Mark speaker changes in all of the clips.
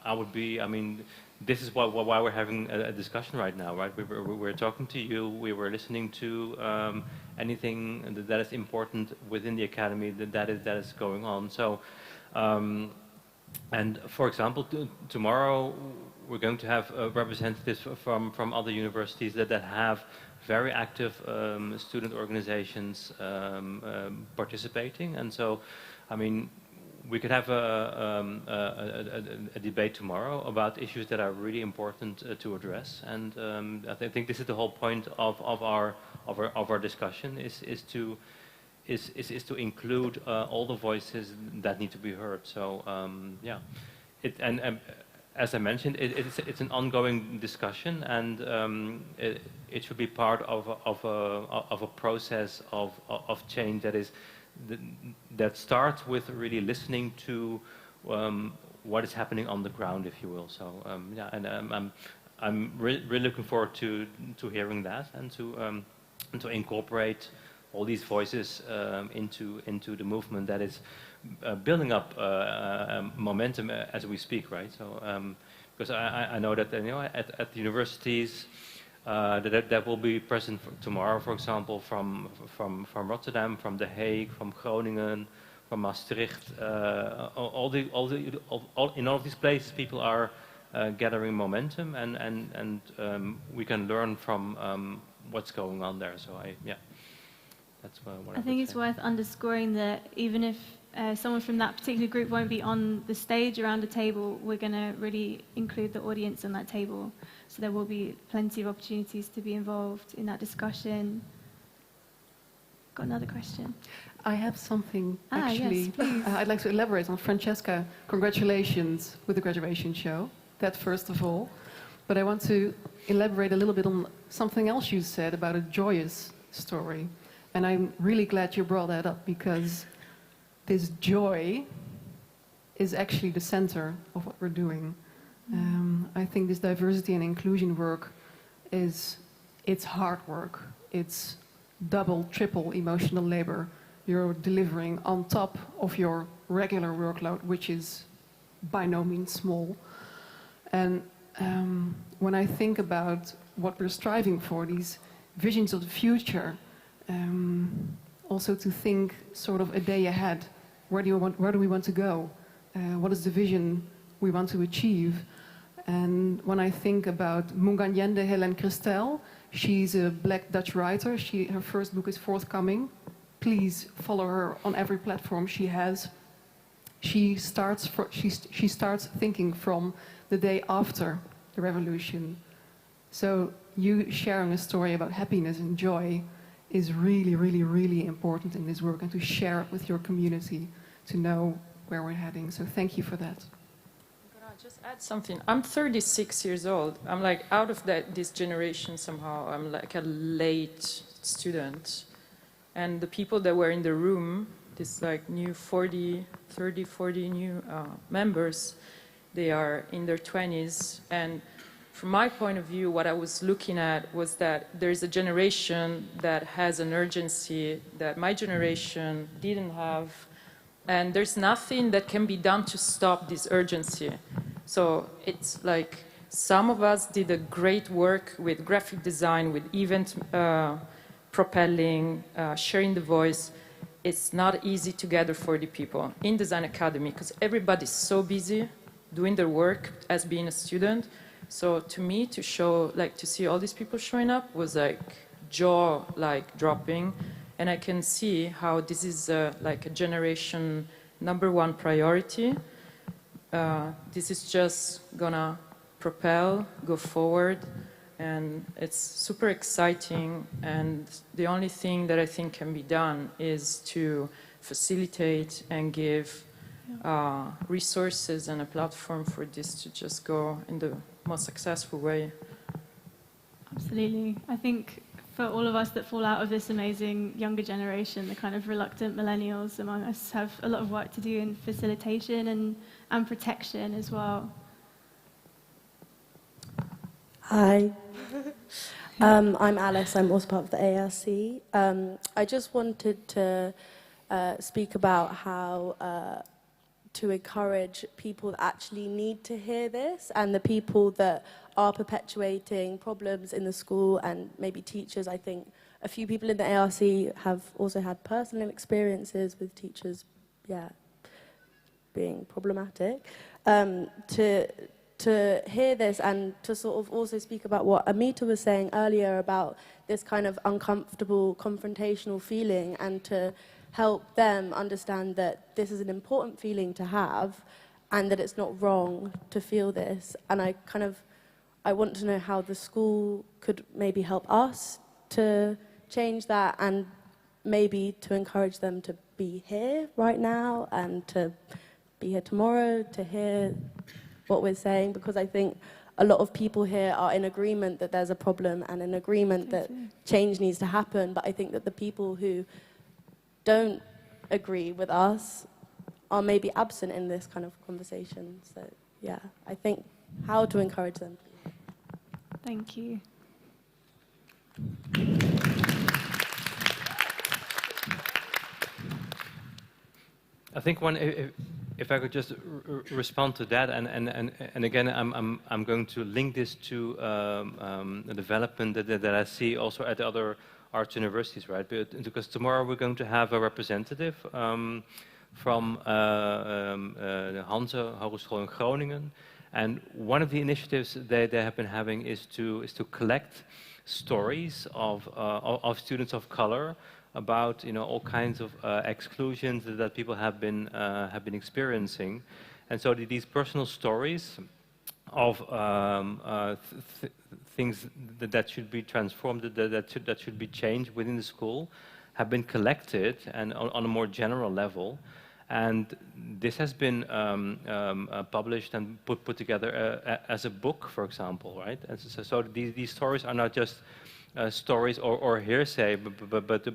Speaker 1: I would be, I mean, this is why we're having a discussion right now, right? We're talking to you, we were listening to anything that is important within the academy that is going on. So, and for example, tomorrow we're going to have representatives from other universities that have very active student organizations participating, and so, I mean, we could have a debate tomorrow about issues that are really important to address, and I think this is the whole point of our discussion is to include all the voices that need to be heard. So yeah, as I mentioned, it's an ongoing discussion, and it should be part of a process of change that starts with really listening to what is happening on the ground, if you will. So yeah, and I'm really looking forward to hearing that and to incorporate all these voices into the movement that is building up momentum as we speak, right? So because I know that at the universities. That will be present tomorrow, for example, from Rotterdam, from The Hague, from Groningen, from Maastricht. In all of these places, people are gathering momentum, and we can learn from what's going on there. So that's what I
Speaker 2: think it's worth underscoring that even if someone from that particular group won't be on the stage around the table, we're going to really include the audience on that table. So there will be plenty of opportunities to be involved in that discussion. Got another question?
Speaker 3: I have something, actually.
Speaker 2: Yes, please.
Speaker 3: I'd like to elaborate on Francesca. Congratulations with the graduation show, that first of all. But I want to elaborate a little bit on something else you said about a joyous story. And I'm really glad you brought that up, because this joy is actually the center of what we're doing. I think this diversity and inclusion work it's hard work. It's double, triple emotional labor you're delivering on top of your regular workload, which is by no means small. And when I think about what we're striving for, these visions of the future, also to think sort of a day ahead. Where do we want to go? What is the vision we want to achieve? And when I think about Munganyende Helen Christel, she's a Black Dutch writer. Her first book is forthcoming. Please follow her on every platform she has. She starts thinking from the day after the revolution. So you sharing a story about happiness and joy is really, really, really important in this work, and to share it with your community to know where we're heading. So thank you for that.
Speaker 4: Can I just add something? I'm 36 years old. I'm like out of this generation somehow. I'm like a late student. And the people that were in the room, this like new 30, 40 new members, they are in their 20s. And from my point of view, what I was looking at was that there's a generation that has an urgency that my generation didn't have. And there's nothing that can be done to stop this urgency. So it's like some of us did a great work with graphic design, with event propelling, sharing the voice. It's not easy to gather 40 people in Design Academy because everybody's so busy doing their work as being a student. So to me, to see all these people showing up was like jaw dropping. And I can see how this is like a generation #1 priority. This is just gonna propel, go forward, and it's super exciting. And the only thing that I think can be done is to facilitate and give resources and a platform for this to just go in the most successful way.
Speaker 2: Absolutely. I think for all of us that fall out of this amazing younger generation, the kind of reluctant millennials among us have a lot of work to do in facilitation and protection as well.
Speaker 5: Hi. I'm Alice. I'm also part of the ARC. I just wanted to speak about how to encourage people that actually need to hear this, and the people that are perpetuating problems in the school, and maybe teachers. I think a few people in the ARC have also had personal experiences with teachers, being problematic. To hear this and to sort of also speak about what Amita was saying earlier about this kind of uncomfortable, confrontational feeling, and to help them understand that this is an important feeling to have and that it's not wrong to feel this. And I want to know how the school could maybe help us to change that, and maybe to encourage them to be here right now and to be here tomorrow to hear what we're saying, because I think a lot of people here are in agreement that there's a problem and in agreement that change needs to happen. But I think that the people who don't agree with us are maybe absent in this kind of conversation. So, yeah, I think how to encourage them.
Speaker 2: Thank you.
Speaker 1: I think if I could just respond to that, and again, I'm going to link this to the development that I see also at the other arts universities, right? Because tomorrow we're going to have a representative from the Hanse Hogeschool in Groningen, and one of the initiatives they have been having is to collect stories of students of color about all kinds of exclusions that people have been experiencing, and so these personal stories of things that should be transformed, that should be changed within the school, have been collected and on a more general level, and this has been published and put together as a book, for example, right? And so these stories are not just stories or hearsay, but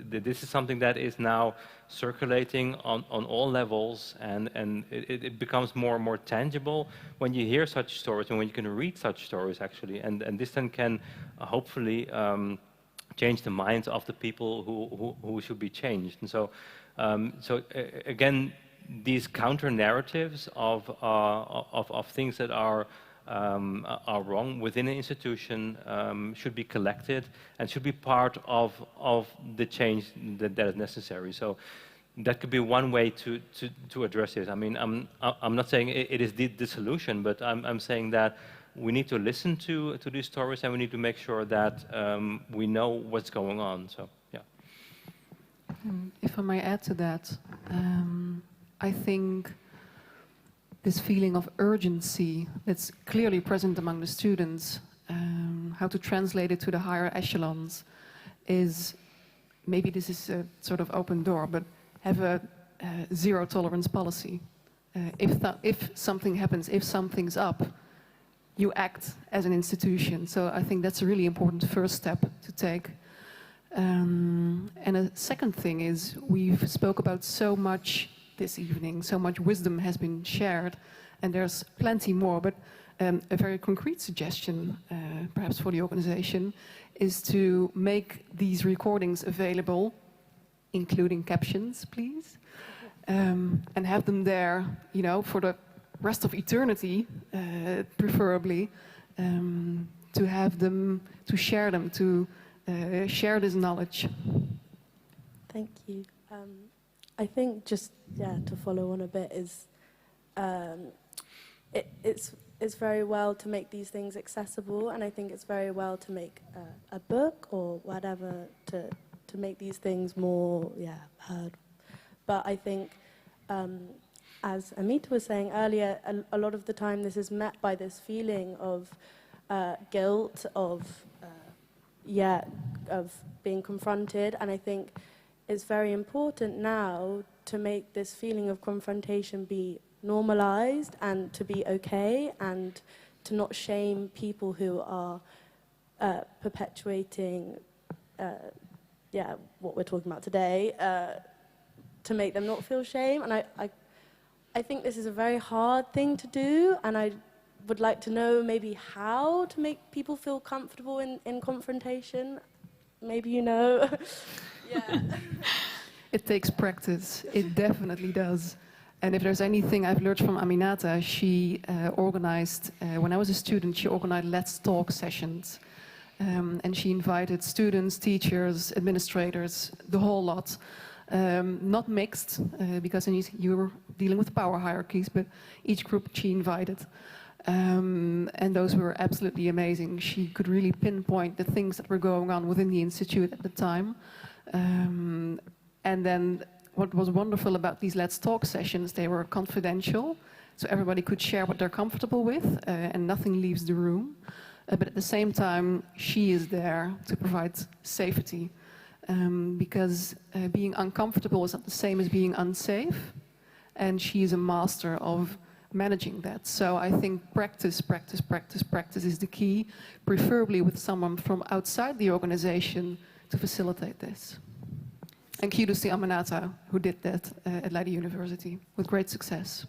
Speaker 1: this is something that is now circulating on all levels, and it becomes more and more tangible when you hear such stories and when you can read such stories, actually, and this then can hopefully change the minds of the people who should be changed. And so again, these counter narratives of things that are wrong within an institution should be collected and should be part of the change that is necessary. So that could be one way to address this. I mean, I'm not saying it is the solution, but I'm saying that we need to listen to these stories, and we need to make sure that we know what's going on. So yeah.
Speaker 3: If I may add to that, I think this feeling of urgency that's clearly present among the students, how to translate it to the higher echelons is, maybe this is a sort of open door, but have a zero tolerance policy. If something happens, if something's up, you act as an institution. So I think that's a really important first step to take. And a second thing is, we've spoke about so much this evening, so much wisdom has been shared, and there's plenty more, but a very concrete suggestion, perhaps for the organization, is to make these recordings available, including captions, please, and have them there, for the rest of eternity, preferably, to have them, to share them, to share this knowledge.
Speaker 5: Thank you. I think just to follow on a bit is it's very well to make these things accessible, and I think it's very well to make a book or whatever to make these things more heard. But I think as Amita was saying earlier, a lot of the time this is met by this feeling of guilt, of being confronted, and I think it's very important now to make this feeling of confrontation be normalized and to be okay, and to not shame people who are perpetuating what we're talking about today, to make them not feel shame. And I think this is a very hard thing to do, and I would like to know maybe how to make people feel comfortable in confrontation. Maybe
Speaker 3: It takes practice. It definitely does. And if there's anything I've learned from Aminata, she organized, when I was a student, she organized Let's Talk sessions. And she invited students, teachers, administrators, the whole lot. Not mixed, because you were dealing with power hierarchies, but each group she invited. And those were absolutely amazing. She could really pinpoint the things that were going on within the institute at the time. And then what was wonderful about these Let's Talk sessions, they were confidential, so everybody could share what they're comfortable with, and nothing leaves the room. But at the same time, she is there to provide safety, because being uncomfortable is not the same as being unsafe, and she is a master of managing that. So I think practice is the key, preferably with someone from outside the organization to facilitate this. And kudos to Aminata, who did that at Leiden University with great success.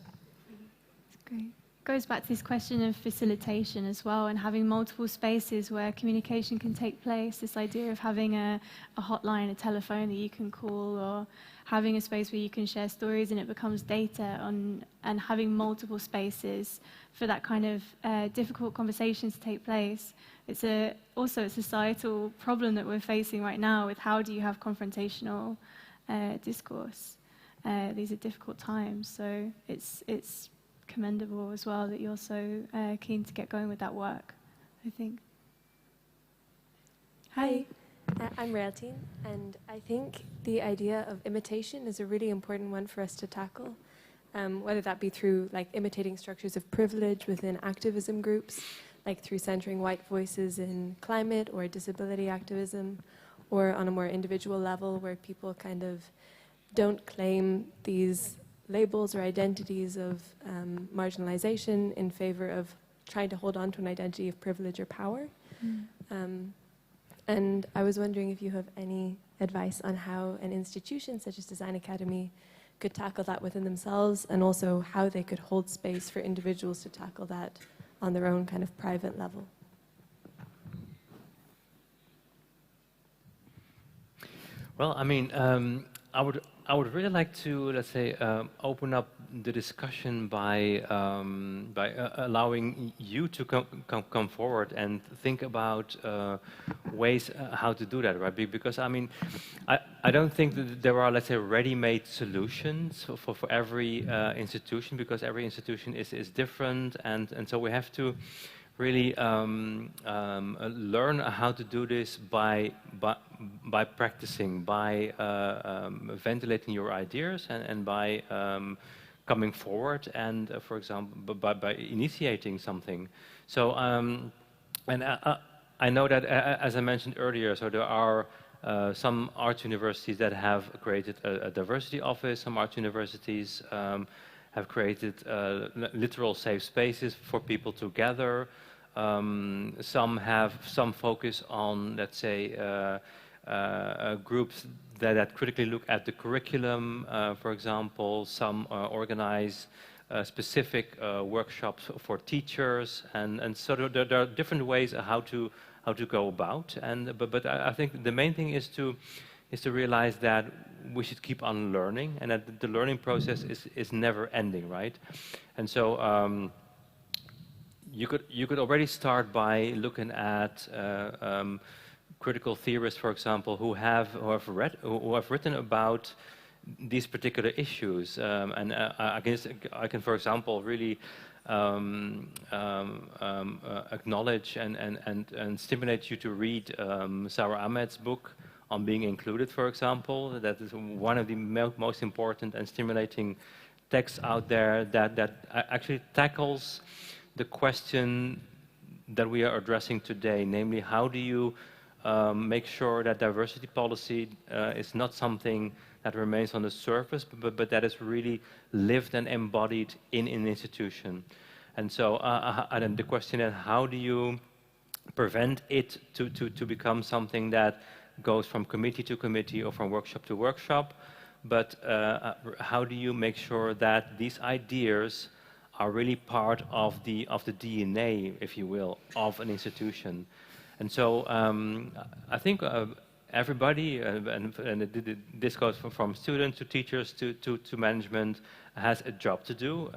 Speaker 2: Great. Goes back to this question of facilitation as well, and having multiple spaces where communication can take place. This idea of having a hotline, a telephone that you can call, or having a space where you can share stories and it becomes data on, and having multiple spaces for that kind of difficult conversations to take place. It's also a societal problem that we're facing right now with how do you have confrontational discourse. These are difficult times, so it's commendable as well that you're so keen to get going with that work, I think. Hi.
Speaker 6: I'm Raeltine, and I think the idea of imitation is a really important one for us to tackle, whether that be through like imitating structures of privilege within activism groups, like through centering white voices in climate or disability activism, or on a more individual level where people kind of don't claim these labels or identities of marginalization in favor of trying to hold on to an identity of privilege or power. And I was wondering if you have any advice on how an institution such as Design Academy could tackle that within themselves, and also how they could hold space for individuals to tackle that on their own kind of private level.
Speaker 1: Well, I mean, I would really like to, let's say, open up the discussion by allowing you to come forward and think about ways how to do that, right? Because I mean, I don't think that there are, let's say, ready-made solutions for every institution, because every institution is different, and so we have to really learn how to do this by practicing, by ventilating your ideas, and by coming forward, and for example, by initiating something. So, and I know that, as I mentioned earlier, so there are some arts universities that have created a diversity office. Some arts universities have created literal safe spaces for people to gather. Some have some focus on, let's say, groups that critically look at the curriculum, for example. Some organize specific workshops for teachers, and so there are different ways how to go about. And but I think the main thing is to realize that we should keep on learning, and that the learning process is never ending, right? And so you could already start by looking at critical theorists, for example, who have written about these particular issues, and I can, for example, really acknowledge and stimulate you to read Sarah Ahmed's book on being included, for example. That is one of the most important and stimulating texts out there that actually tackles the question that we are addressing today, namely, how do you make sure that diversity policy is not something that remains on the surface, but that is really lived and embodied in an institution. And so and the question is, how do you prevent it to become something that goes from committee to committee or from workshop to workshop, but how do you make sure that these ideas are really part of the DNA, if you will, of an institution? And so I think everybody, and this goes from students to teachers to management has a job to do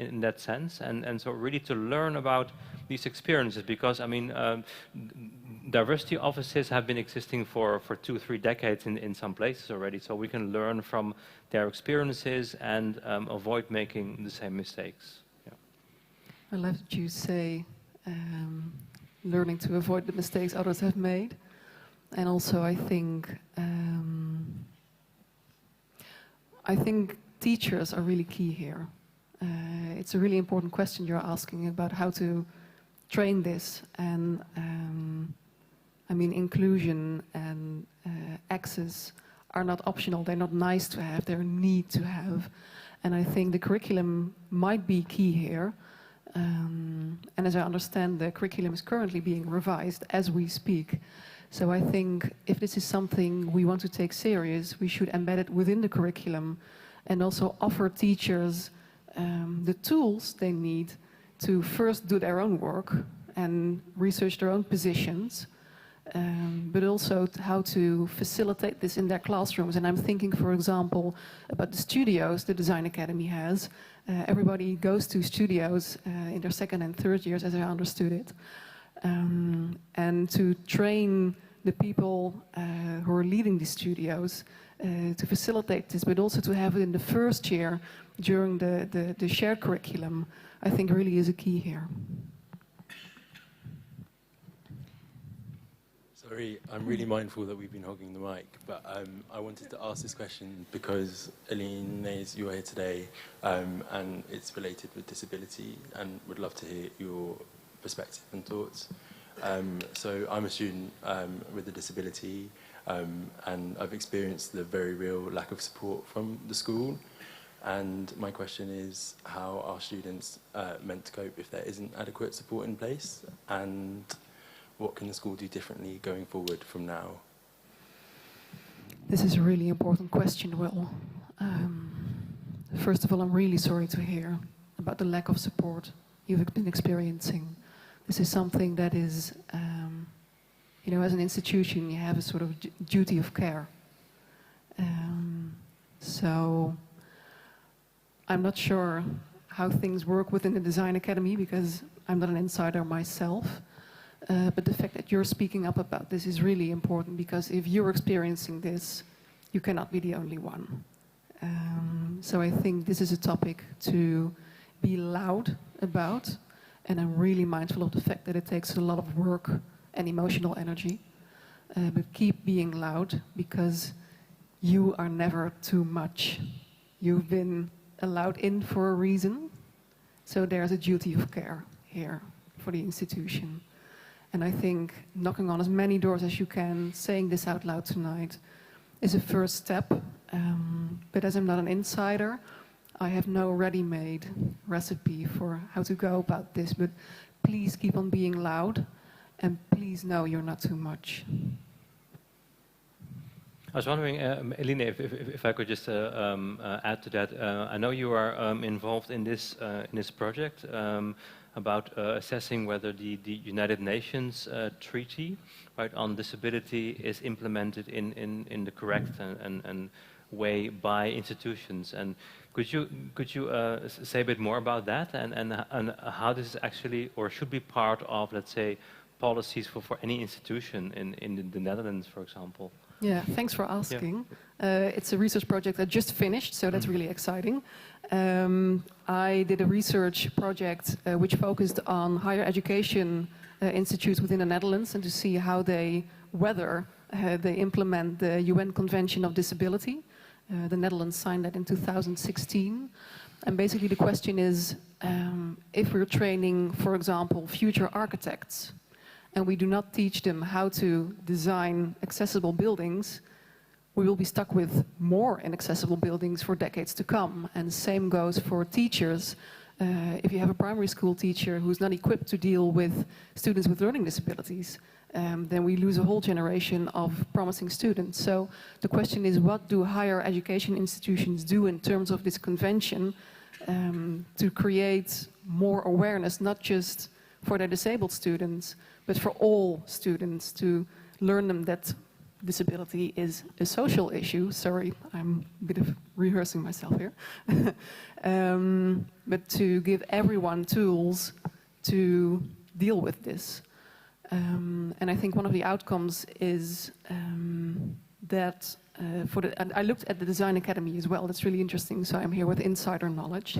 Speaker 1: in that sense, and so really to learn about these experiences, because I mean, diversity offices have been existing for 2-3 decades in some places already, so we can learn from their experiences and avoid making the same mistakes. Yeah.
Speaker 3: I love that you say learning to avoid the mistakes others have made, and also I think teachers are really key here. It's a really important question you're asking about how to train this, and I mean, inclusion and access are not optional, they're not nice to have, they're need to have. And I think the curriculum might be key here. And as I understand, the curriculum is currently being revised as we speak. So I think if this is something we want to take serious, we should embed it within the curriculum and also offer teachers the tools they need to first do their own work and research their own positions, but also how to facilitate this in their classrooms. And I'm thinking, for example, about the studios the Design Academy has. Everybody goes to studios in their second and third years, as I understood it. And to train the people who are leading the studios to facilitate this, but also to have it in the first year during the shared curriculum, I think really is a key here.
Speaker 7: Sorry, I'm really mindful that we've been hogging the mic, but I wanted to ask this question because Eline, you're here today, and it's related with disability, and would love to hear your perspective and thoughts. So I'm a student with a disability, and I've experienced the very real lack of support from the school. And my question is, how are students meant to cope if there isn't adequate support in place? And what can the school do differently going forward from now?
Speaker 3: This is a really important question, Will. First of all, I'm really sorry to hear about the lack of support you've been experiencing. This is something that is, you know, as an institution, you have a sort of duty of care. So I'm not sure how things work within the Design Academy because I'm not an insider myself. But the fact that you're speaking up about this is really important, because if you're experiencing this, you cannot be the only one. So I think this is a topic to be loud about, and I'm really mindful of the fact that it takes a lot of work and emotional energy. But keep being loud, because you are never too much. You've been allowed in for a reason, so there's a duty of care here for the institution. And I think knocking on as many doors as you can, saying this out loud tonight, is a first step. But as I'm not an insider, I have no ready-made recipe for how to go about this. But please keep on being loud, and please know you're not too much.
Speaker 1: I was wondering, Eline, if I could just add to that. I know you are involved in this project about assessing whether the United Nations Treaty, right, on disability is implemented in the correct and way by institutions. And could you say a bit more about that, and how this is actually or should be part of, let's say, policies for any institution in the Netherlands, for example?
Speaker 3: Yeah, thanks for asking. Yeah. It's a research project that just finished, so that's really exciting. I did a research project which focused on higher education institutes within the Netherlands, and to see how whether they implement the UN Convention of Disability. The Netherlands signed that in 2016. And basically the question is, if we're training, for example, future architects, and we do not teach them how to design accessible buildings, we will be stuck with more inaccessible buildings for decades to come. And same goes for teachers. If you have a primary school teacher who's not equipped to deal with students with learning disabilities, then we lose a whole generation of promising students. So the question is, what do higher education institutions do in terms of this convention to create more awareness, not just for their disabled students, but for all students, to learn them that disability is a social issue. Sorry, I'm a bit of rehearsing myself here. But to give everyone tools to deal with this. And I think one of the outcomes is that and I looked at the Design Academy as well. That's really interesting. So I'm here with insider knowledge.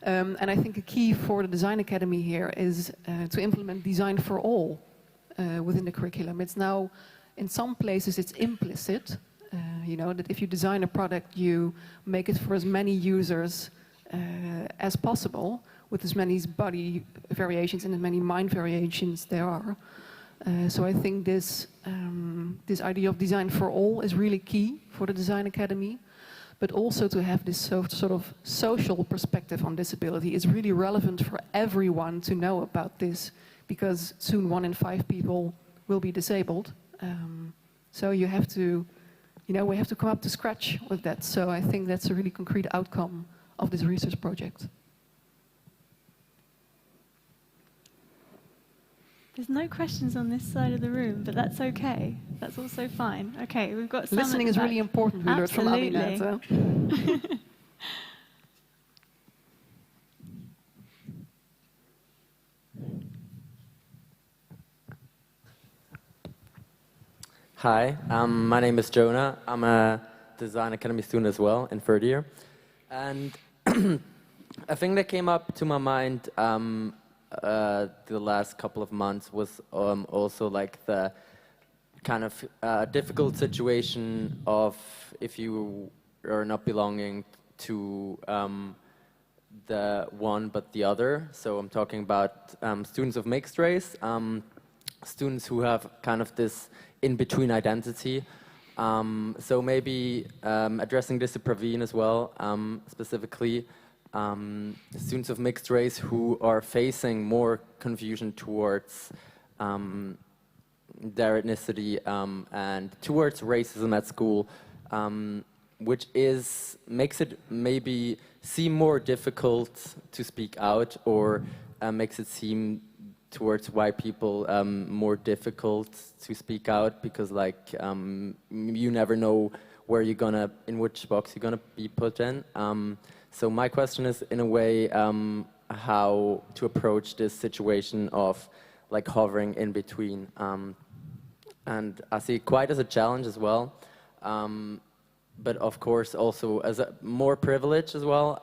Speaker 3: And I think a key for the Design Academy here is to implement design for all within the curriculum. It's now, in some places, it's implicit. You know, that if you design a product, you make it for as many users as possible, with as many body variations and as many mind variations there are. So I think this idea of design for all is really key for the Design Academy, but also to have this sort of social perspective on disability is really relevant for everyone to know about this, because soon 1 in 5 people will be disabled. So you have to, you know, we have to come up to scratch with that. So I think that's a really concrete outcome of this research project.
Speaker 2: There's no questions on this side of the room, but that's okay. That's also fine. Okay, we've got some.
Speaker 3: Listening is really important, we learned from Aminata.
Speaker 8: Hi, my name is Jonah. I'm a Design Academy student as well in 3rd year. And a thing that came up to my mind the last couple of months was also like the kind of difficult situation of if you are not belonging to the one but the other. So I'm talking about students of mixed race, students who have kind of this in-between identity. So maybe addressing this to Praveen as well, specifically. Students of mixed race who are facing more confusion towards their ethnicity and towards racism at school, which makes it maybe seem more difficult to speak out, or makes it seem towards white people more difficult to speak out, because like you never know where you're gonna, in which box you're gonna be put in. So my question is, in a way, how to approach this situation of like hovering in between. And I see it quite as a challenge as well, but of course also as a more privilege as well.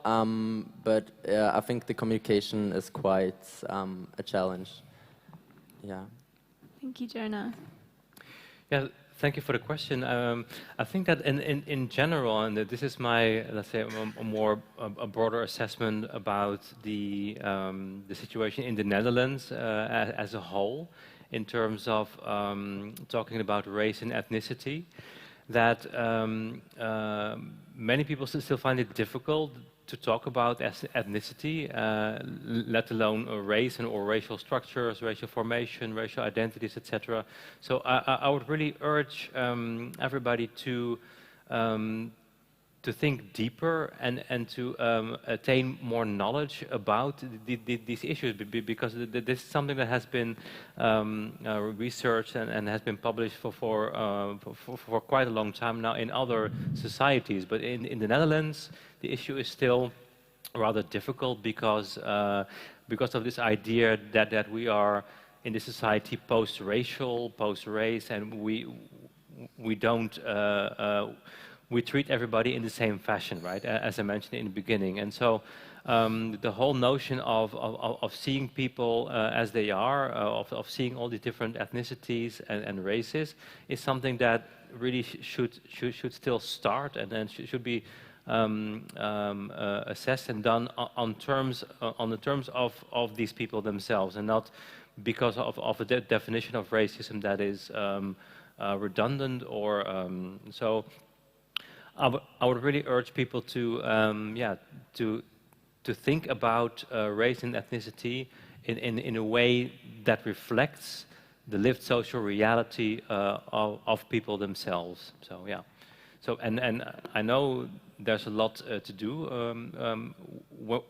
Speaker 8: But I think the communication is quite a challenge. Yeah.
Speaker 2: Thank you, Jonah.
Speaker 1: Yeah. Thank you for the question. I think that in general, and this is my, let's say, a broader assessment about the situation in the Netherlands as a whole, in terms of talking about race and ethnicity, that many people still find it difficult to talk about ethnicity, let alone race and or racial structures, racial formation, racial identities, etc. So I would really urge everybody to think deeper and to attain more knowledge about these issues, because this is something that has been researched and has been published for quite a long time now in other societies. But in the Netherlands, the issue is still rather difficult because of this idea that we are in this society post-racial, post-race, and we don't. We treat everybody in the same fashion, right? As I mentioned in the beginning, and so the whole notion of seeing people as they are, of seeing all the different ethnicities and races, is something that really should still start, and then should be assessed and done on the terms of these people themselves, and not because of a definition of racism that is redundant or so. I would really urge people to think about race and ethnicity in a way that reflects the lived social reality of people themselves. So yeah, so and I know there's a lot to do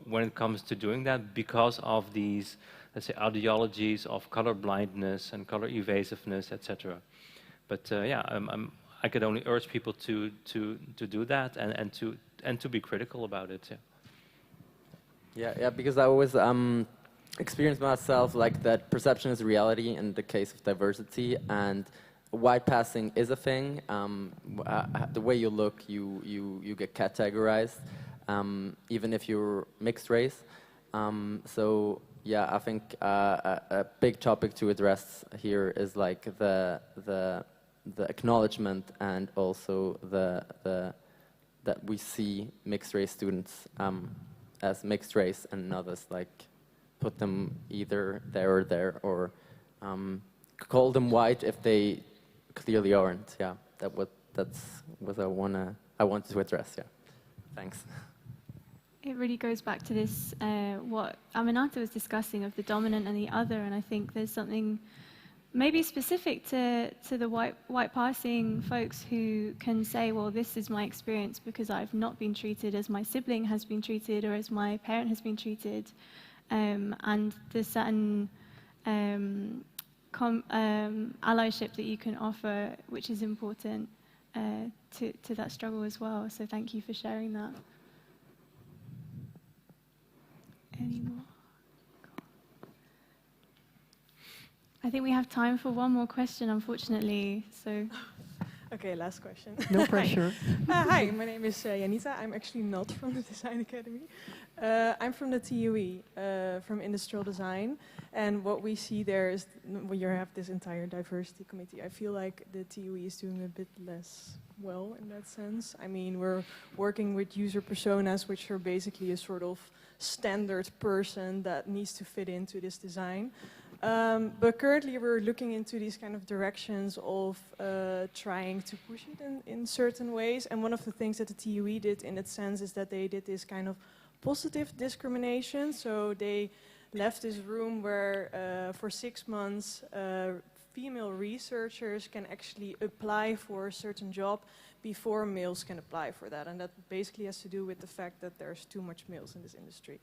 Speaker 1: when it comes to doing that, because of these, let's say, ideologies of color blindness and color evasiveness, etc. But yeah, I could only urge people to do that and to be critical about it.
Speaker 8: Yeah, because I always experienced myself like that perception is reality in the case of diversity, and white passing is a thing. The way you look, you get categorized, even if you're mixed race. So yeah, I think a big topic to address here is like the acknowledgement, and also that we see mixed race students as mixed race and not as like put them either there or there, or call them white if they clearly aren't. Yeah, that's what I wanted to address. Yeah, thanks.
Speaker 2: It really goes back to this, what Aminata was discussing of the dominant and the other, and I think there's something maybe specific to the white passing folks who can say, well, this is my experience because I've not been treated as my sibling has been treated or as my parent has been treated, and there's certain allyship that you can offer, which is important to that struggle as well. So thank you for sharing that. Any more? I think we have time for one more question, unfortunately. So,
Speaker 9: okay, last question.
Speaker 3: No pressure.
Speaker 9: Hi, my name is Janita. I'm actually not from the Design Academy. I'm from the TUE, from Industrial Design. And what we see there is, when you have this entire diversity committee, I feel like the TUE is doing a bit less well in that sense. I mean, we're working with user personas, which are basically a sort of standard person that needs to fit into this design. But currently we're looking into these kind of directions of trying to push it in certain ways. And one of the things that the TUE did in that sense is that they did this kind of positive discrimination. So they left this room where for 6 months female researchers can actually apply for a certain job before males can apply for that. And that basically has to do with the fact that there's too much males in this industry.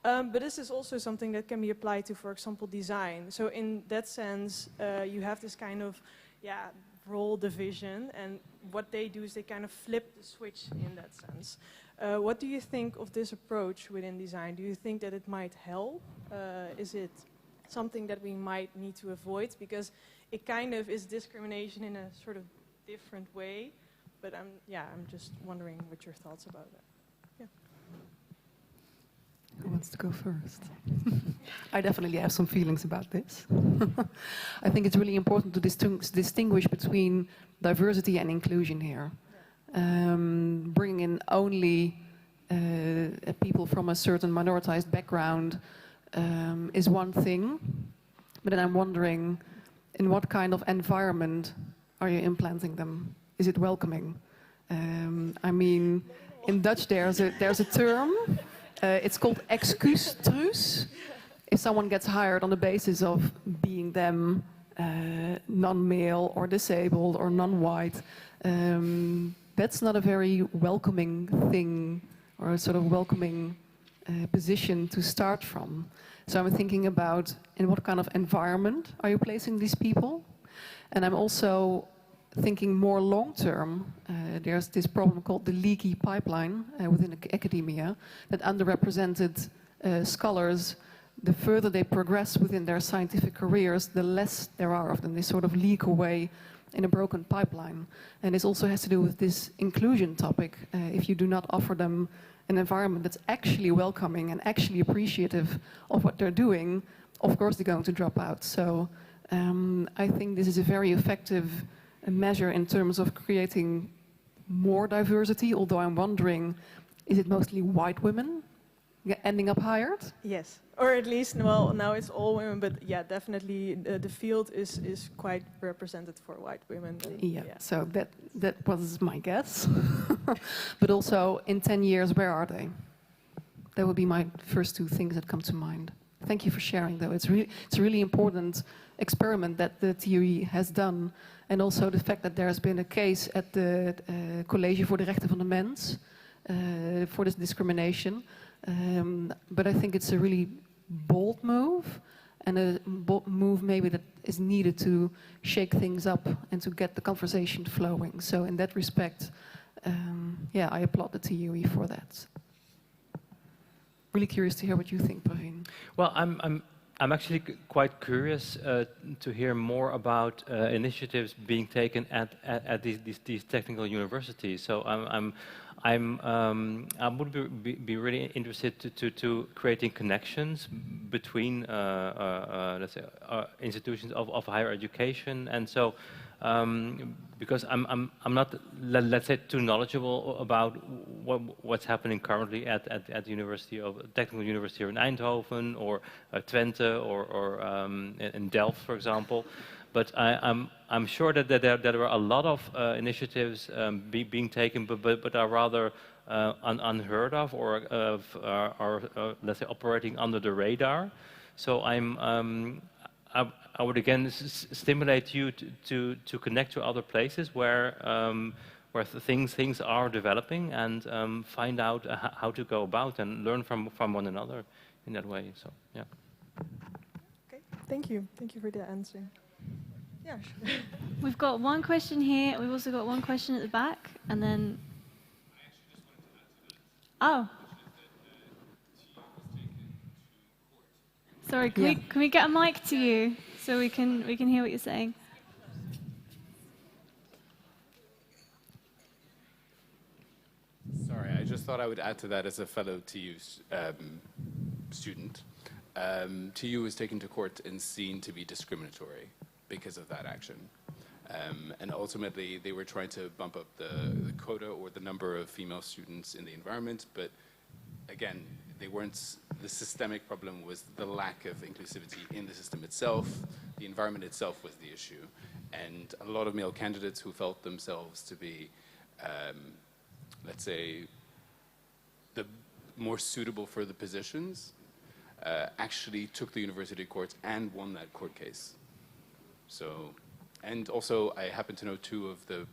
Speaker 9: But this is also something that can be applied to, for example, design. So in that sense, you have this kind of role division, and what they do is they kind of flip the switch in that sense. What do you think of this approach within design? Do you think that it might help? Is it something that we might need to avoid? Because it kind of is discrimination in a sort of different way. But I'm just wondering what your thoughts about that. Yeah.
Speaker 3: Who wants to go first? I definitely have some feelings about this. I think it's really important to distinguish between diversity and inclusion here. Bringing in only people from a certain minoritized background is one thing, but then I'm wondering, in what kind of environment are you implanting them? Is it welcoming? I mean, in Dutch there's a term. It's called excuustruus. If someone gets hired on the basis of being them non-male or disabled or non-white, that's not a very welcoming thing or a sort of welcoming position to start from. So I'm thinking about in what kind of environment are you placing these people? And I'm also thinking more long-term. There's this problem called the leaky pipeline within academia, that underrepresented scholars, the further they progress within their scientific careers, the less there are of them. They sort of leak away in a broken pipeline. And this also has to do with this inclusion topic. If you do not offer them an environment that's actually welcoming and actually appreciative of what they're doing, of course they're going to drop out. So I think this is a very effective measure in terms of creating more diversity, although I'm wondering, is it mostly white women ending up hired?
Speaker 9: Yes, or at least, well, now it's all women, but yeah, definitely the field is quite represented for white women.
Speaker 3: Yeah, so that was my guess. But also, in 10 years, where are they? That would be my first two things that come to mind. Thank you for sharing, though. It's a really important experiment that the TUE has done. And also the fact that there has been a case at the College voor de Rechten van de Mens for this discrimination. But I think it's a really bold move. and a move maybe that is needed to shake things up and to get the conversation flowing. So in that respect, yeah, I applaud the TUE for that. Really curious to hear what you think, Praveen.
Speaker 1: Well, I'm actually quite curious to hear more about initiatives being taken at these technical universities. So I would be really interested to creating connections between let's say institutions of higher education, and so because I'm not, let's say, too knowledgeable about what's happening currently at the University of Technical University here in Eindhoven or Twente or in Delft, for example. But I'm sure that there are a lot of initiatives being taken, but are rather unheard of or are let's say operating under the radar. So I would again stimulate you to connect to other places where things are developing and find out how to go about and learn from one another in that way. So yeah.
Speaker 9: Okay, thank you. Thank you for the answer. Yeah, sure.
Speaker 2: We've got one question here. We've also got one question at the back, and then. Oh. Sorry, can we get a mic to you so we can hear what you're saying?
Speaker 10: Sorry, I just thought I would add to that as a fellow TU student. TU was taken to court and seen to be discriminatory because of that action. And ultimately, they were trying to bump up the quota or the number of female students in the environment, but again, they weren't, the systemic problem was the lack of inclusivity in the system itself. The environment itself was the issue. And a lot of male candidates who felt themselves to be, let's say, the more suitable for the positions, actually took the university courts and won that court case. So, and also I happen to know two of the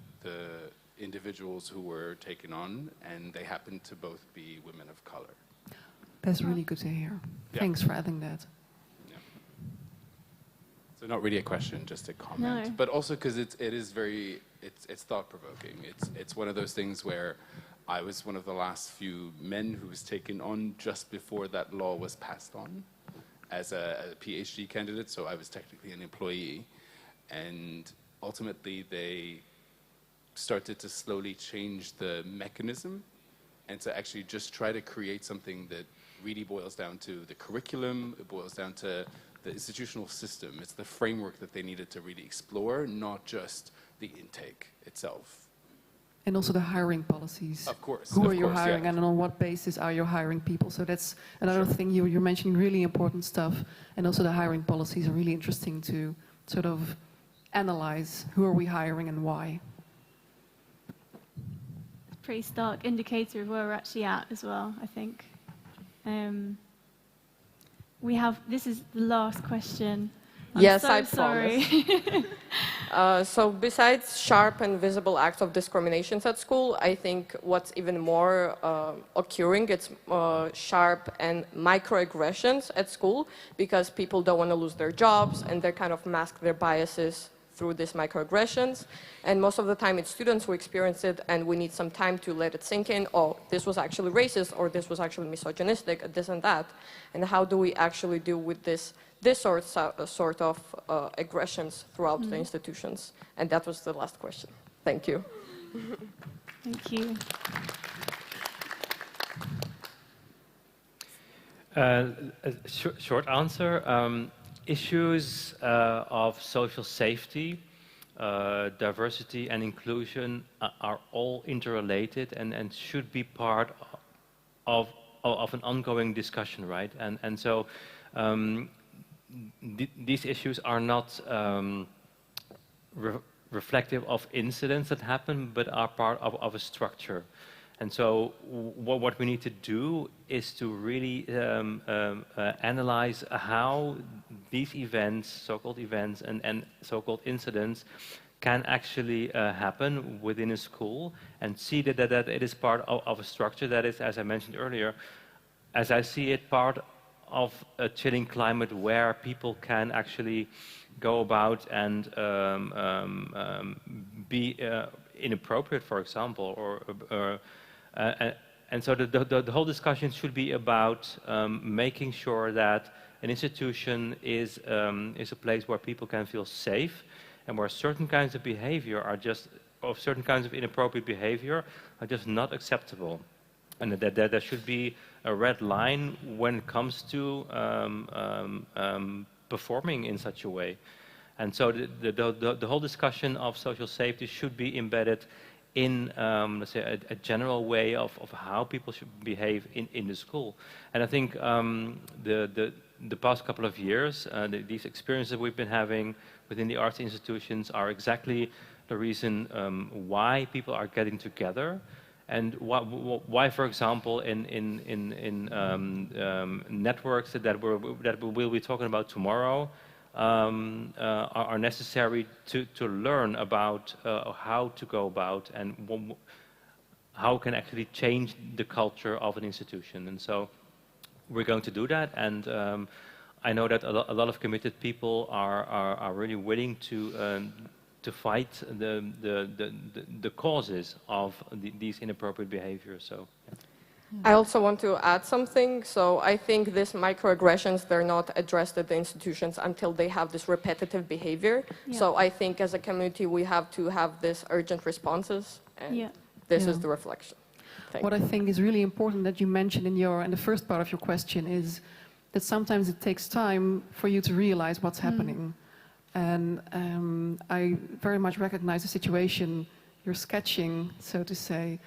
Speaker 10: individuals who were taken on, and they happened to both be women of color.
Speaker 3: That's really good to hear.
Speaker 10: Yeah.
Speaker 3: Thanks for adding that.
Speaker 10: Yeah. So not really a question, just a comment.
Speaker 2: No.
Speaker 10: But also because it is very, it's thought-provoking. It's one of those things where I was one of the last few men who was taken on just before that law was passed on as a PhD candidate, so I was technically an employee. And ultimately they started to slowly change the mechanism and to actually just try to create something that really boils down to the curriculum, it boils down to the institutional system. It's the framework that they needed to really explore, not just the intake itself.
Speaker 3: And also the hiring policies.
Speaker 10: Of course.
Speaker 3: Who are you
Speaker 10: course,
Speaker 3: hiring,
Speaker 10: yeah.
Speaker 3: and on what basis are you hiring people? So that's another thing you're mentioning, really important stuff. And also the hiring policies are really interesting to sort of analyze who are we hiring and why.
Speaker 2: Pretty stark indicator of where we're actually at as well, I think. This is the last question.
Speaker 11: Yes,
Speaker 2: so
Speaker 11: I
Speaker 2: sorry.
Speaker 11: promise. So besides sharp and visible acts of discriminations at school, I think what's even more occurring, it's sharp and microaggressions at school, because people don't want to lose their jobs and they kind of mask their biases through these microaggressions. And most of the time it's students who experience it, and we need some time to let it sink in. Oh, this was actually racist, or this was actually misogynistic, this and that. And how do we actually deal with this sort of aggressions throughout the institutions? And that was the last question. Thank you.
Speaker 2: Thank you.
Speaker 1: A short answer. Issues of social safety, diversity and inclusion are all interrelated and should be part of an ongoing discussion, right? And so these issues are not reflective of incidents that happen, but are part of a structure. And so what we need to do is to really analyze how these events, so-called events and so-called incidents, can actually happen within a school, and see that it is part of a structure that is, as I mentioned earlier, as I see it, part of a chilling climate where people can actually go about and be inappropriate, for example, and so the whole discussion should be about making sure that an institution is a place where people can feel safe, and where certain kinds of behavior are just, or certain kinds of inappropriate behavior are just not acceptable, and that there should be a red line when it comes to performing in such a way. And so the whole discussion of social safety should be embedded in, let's say, a general way of how people should behave in the school. And I think the past couple of years, these experiences we've been having within the arts institutions are exactly the reason why people are getting together, and why, for example, in networks that we'll be talking about tomorrow, are necessary to learn about how to go about and how can actually change the culture of an institution. And so we're going to do that, and I know that a lot of committed people are really willing to fight the causes of these inappropriate behaviors. So. Yeah.
Speaker 11: I also want to add something. So I think these microaggressions, they're not addressed at the institutions until they have this repetitive behavior. Yeah. So I think as a community, we have to have these urgent responses, and this is the reflection.
Speaker 3: What I think is really important that you mentioned in the first part of your question is that sometimes it takes time for you to realize what's happening. And I very much recognize the situation you're sketching, so to say.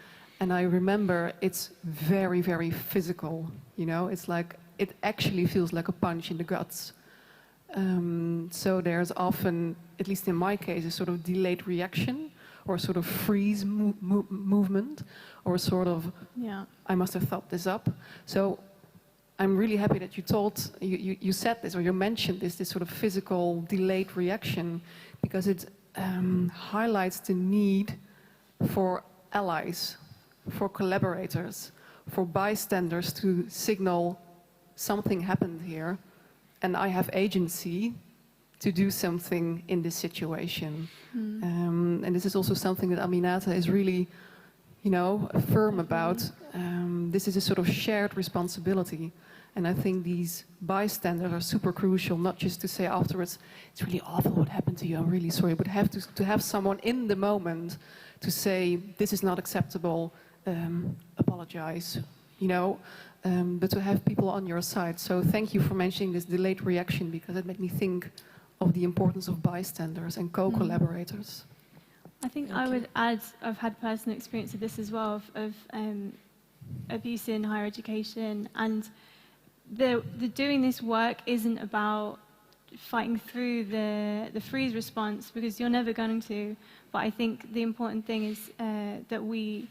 Speaker 3: And I remember it's very, very physical, you know? It's like, it actually feels like a punch in the guts. So there's often, at least in my case, a sort of delayed reaction, or a sort of freeze movement, or a sort of, I must have thought this up. So I'm really happy that you said this, or you mentioned this sort of physical delayed reaction, because it highlights the need for allies, for collaborators, for bystanders to signal something happened here, and I have agency to do something in this situation. And this is also something that Aminata is really, you know, firm about. This is a sort of shared responsibility. And I think these bystanders are super crucial, not just to say afterwards, it's really awful what happened to you, I'm really sorry, but to have someone in the moment to say, this is not acceptable, apologize, you know, but to have people on your side. So thank you for mentioning this delayed reaction, because it made me think of the importance of bystanders and co-collaborators.
Speaker 2: I think I would add, I've had personal experience of this as well, of abuse in higher education, and the doing this work isn't about fighting through the freeze response, because you're never going to, but I think the important thing is that we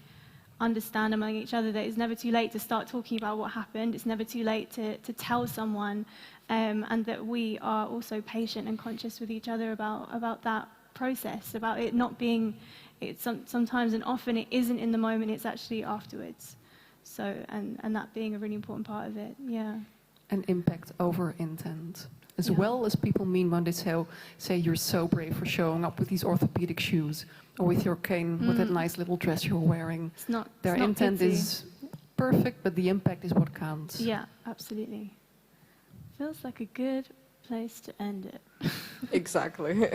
Speaker 2: understand among each other that it's never too late to start talking about what happened, it's never too late to tell someone, and that we are also patient and conscious with each other about that process, about it not being, sometimes and often it isn't in the moment, it's actually afterwards. So, and that being a really important part of it, And
Speaker 3: impact over intent. As well as people mean when they say you're so brave for showing up with these orthopedic shoes, or with your cane, with that nice little dress you're wearing. Their intent is perfect, but the impact is what counts.
Speaker 2: Yeah, absolutely. Feels like a good place to end it.
Speaker 11: Exactly.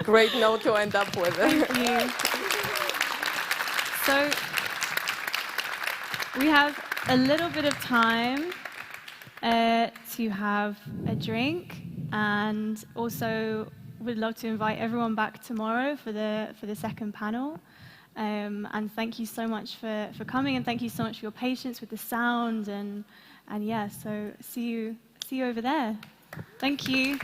Speaker 11: Great note to end up with.
Speaker 2: Thank you. So, we have a little bit of time to have a drink, and also would love to invite everyone back tomorrow for the second panel. And thank you so much for coming, and thank you so much for your patience with the sound, and yeah, so see you over there. Thank you.